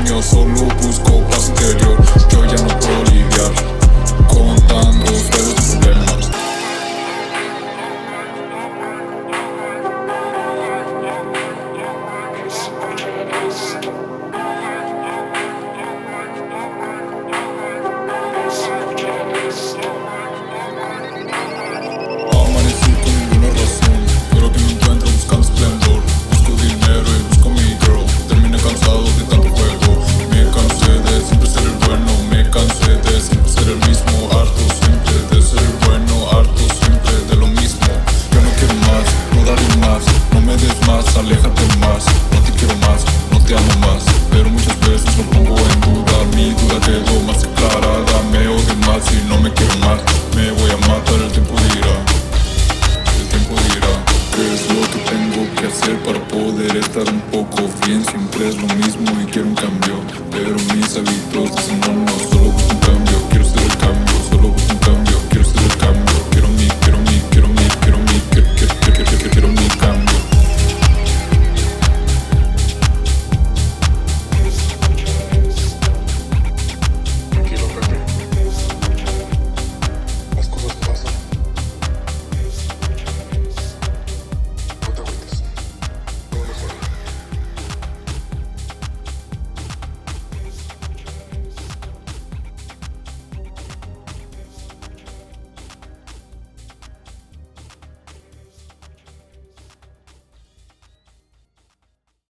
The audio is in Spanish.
sueño, solo busco paz interior. Yo ya no puedo lidiar con tantos problemas. Amanecí con ninguna razón, quiero que me encuentre buscando esplendor. Busco dinero y busco mi girl. Terminé cansado de tanto juego. Me cansé de siempre ser el bueno. Me cansé de siempre ser el mismo. Harto siempre de ser el bueno. Harto siempre de lo mismo. Yo no quiero más, no daré más. No me des más, aléjate más. No te quiero más, no te amo más. Pero muchas veces lo pongo en duda. Mi duda quedó más que clara. Dame odio más y no me quiero más. Me voy a matar, el tiempo dirá. El tiempo dirá qué es lo que tengo que hacer para poder estar un poco bien. Siempre es lo mismo y quiero un cambio, pero mis hábitos dicen no, no